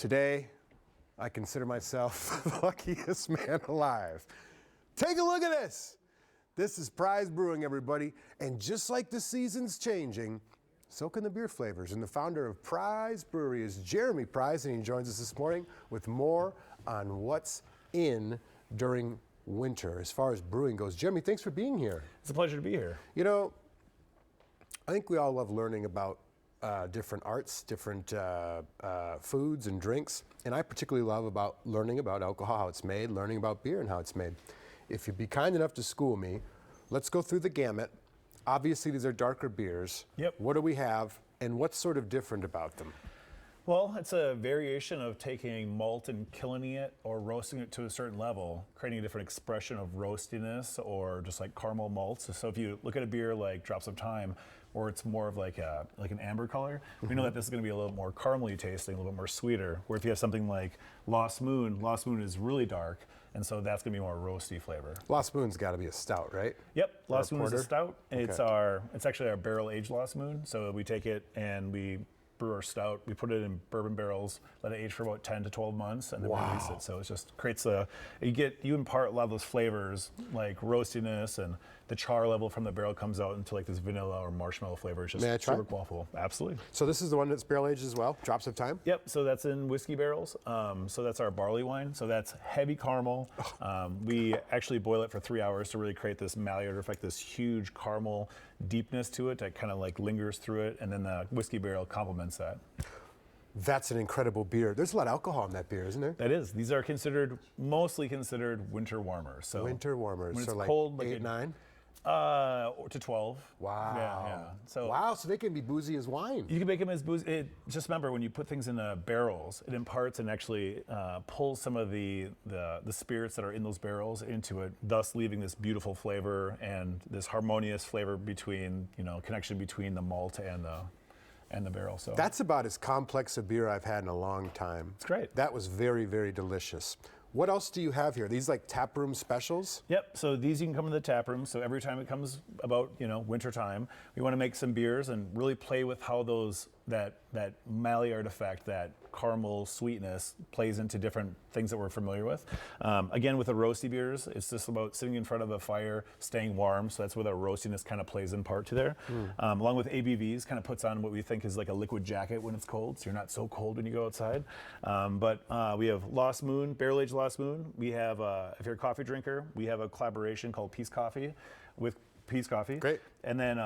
Today, I consider myself the luckiest man alive. Take a look at this. This is Prize Brewing, everybody. And just like the season's changing, so can the beer flavors. And the founder of Prize Brewery is Jeremy Prize, and he joins us this morning with more on what's in during winter as far as brewing goes. Jeremy, thanks for being here. It's a pleasure to be here. You know, I think we all love learning about different arts, different foods and drinks, and I particularly love learning about alcohol, how it's made, learning about beer and how it's made. If you'd be kind enough to school me, let's go through the gamut. Obviously, these are darker beers. Yep. What do we have, and what's sort of different about them? Well, it's a variation of taking malt and kilning it or roasting it to a certain level, creating a different expression of roastiness or just like caramel malts. So if you look at a beer like Drops of Time, or it's more of like an amber color, we know that this is going to be a little more caramely tasting, a little bit more sweeter. Where if you have something like Lost Moon is really dark, and so that's going to be more roasty flavor. Lost Moon's got to be a stout, right? Yep, Lost Moon is a stout. Okay. It's actually our barrel aged Lost Moon. So we take it and we brew our stout. We put it in bourbon barrels, let it age for about 10 to 12 months, and then release it. So it just creates you impart a lot of those flavors like roastiness, and the char level from the barrel comes out into like this vanilla or marshmallow flavor. It's just May I try? super quaffable. Absolutely. So this is the one that's barrel aged as well, Drops of Time? Yep, so that's in whiskey barrels. So that's our barley wine. So that's heavy caramel. We actually boil it for 3 hours to really create this Maillard effect, this huge caramel deepness to it that kind of like lingers through it, and then the whiskey barrel complements that. That's an incredible beer. There's a lot of alcohol in that beer, isn't there? That is. These are mostly considered winter warmers. So Winter warmers. when So it's like cold, like 8, 9? to 12. Wow. Yeah. So Wow, so they can be boozy as wine. you can make them as boozy. Just remember, when you put things in barrels, it imparts and actually pulls some of the spirits that are in those barrels into it, thus leaving this beautiful flavor and this harmonious flavor between, connection between the malt and the barrel. So That's about as complex a beer I've had in a long time. it's great. That was very, very delicious. What else do you have here? These like taproom specials? Yep. So these you can come in the tap room. So every time it comes about winter time, we want to make some beers and really play with how that Maillard effect, that caramel sweetness, plays into different things that we're familiar with. Again, with the roasty beers, it's just about sitting in front of a fire, staying warm. So that's where the roastiness kind of plays in part to there. Along with ABVs, kind of puts on what we think is like a liquid jacket when it's cold, so you're not so cold when you go outside. But we have Lost Moon, barrel-aged Lost Moon. We have, if you're a coffee drinker, we have a collaboration called Peace Coffee with Peace Coffee. Great. And then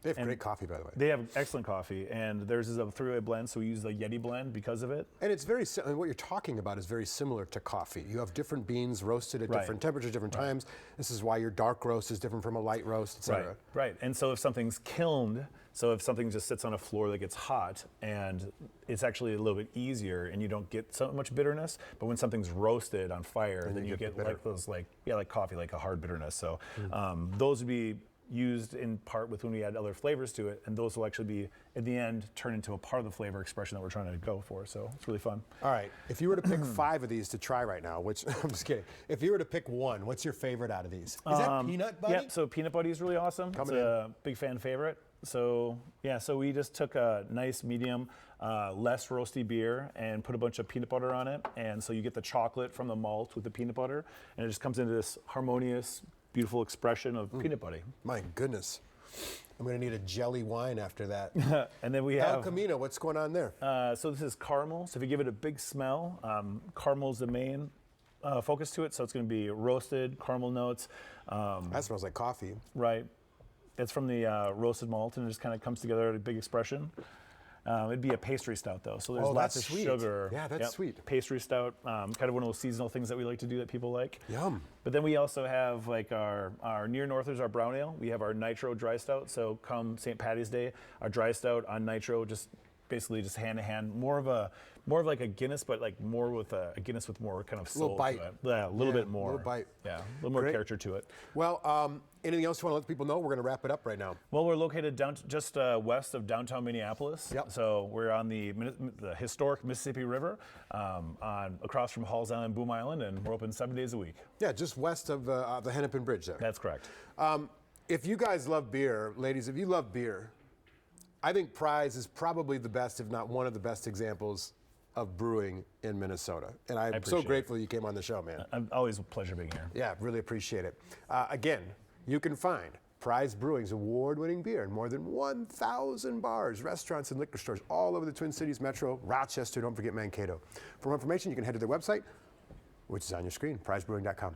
They have great coffee, by the way. they have excellent coffee, and theirs is a three-way blend, so we use the Yeti blend because of it. And it's what you're talking about is very similar to coffee. You have different beans roasted at Right. different temperatures, different times. This is why your dark roast is different from a light roast, et cetera. Right. And so if something's kilned, so if something just sits on a floor that gets hot, and it's actually a little bit easier, and you don't get so much bitterness. But when something's roasted on fire, then you get like those like coffee, like a hard bitterness. So those would be used in part with when we add other flavors to it, and those will actually be at the end turn into a part of the flavor expression that we're trying to go for. So it's really fun. All right. If you were to pick 5 of these to try right now, which I'm just kidding. If you were to pick one, what's your favorite out of these? Is that Peanut Buddy? Yep. So Peanut Buddy is really awesome. It's a big fan favorite. So yeah, so we just took a nice medium, less roasty beer and put a bunch of peanut butter on it, and so you get the chocolate from the malt with the peanut butter, and it just comes into this harmonious, beautiful expression of peanut butter. My goodness. I'm going to need a jelly wine after that. And then we El have Camino, what's going on there? so this is caramel. So if you give it a big smell, caramel is the main focus to it. So it's going to be roasted caramel notes. That smells like coffee. Right. It's from the roasted malt, and it just kind of comes together at a big expression. It'd be a pastry stout, though, so there's lots of sweet. sugar. Yeah, that's sweet. Pastry stout, kind of one of those seasonal things that we like to do that people like. Yum. But then we also have like our near northers, our brown ale. We have our nitro dry stout. So come St. Patty's Day, our dry stout on nitro, just basically just hand to hand, more of like a Guinness, but like more with a Guinness with more kind of soul Little bite. to it. Yeah, a little bit more. Little bite. Yeah, a little more Great. character to it. Well, anything else you want to let people know? We're going to wrap it up right now. Well, we're located just west of downtown Minneapolis. Yep. So we're on the historic Mississippi River, across from Halls Island, Boom Island, and we're open 7 days a week. Yeah, just west of the Hennepin Bridge there. That's correct. If you guys love beer, ladies, if you love beer, I think Prize is probably the best, if not one of the best examples of brewing in Minnesota. And I'm so appreciate it. grateful you came on the show, man. Always a pleasure being here. Yeah, really appreciate it. Again, you can find Prize Brewing's award-winning beer in more than 1,000 bars, restaurants, and liquor stores all over the Twin Cities Metro, Rochester, don't forget Mankato. For more information, you can head to their website, which is on your screen, prizebrewing.com.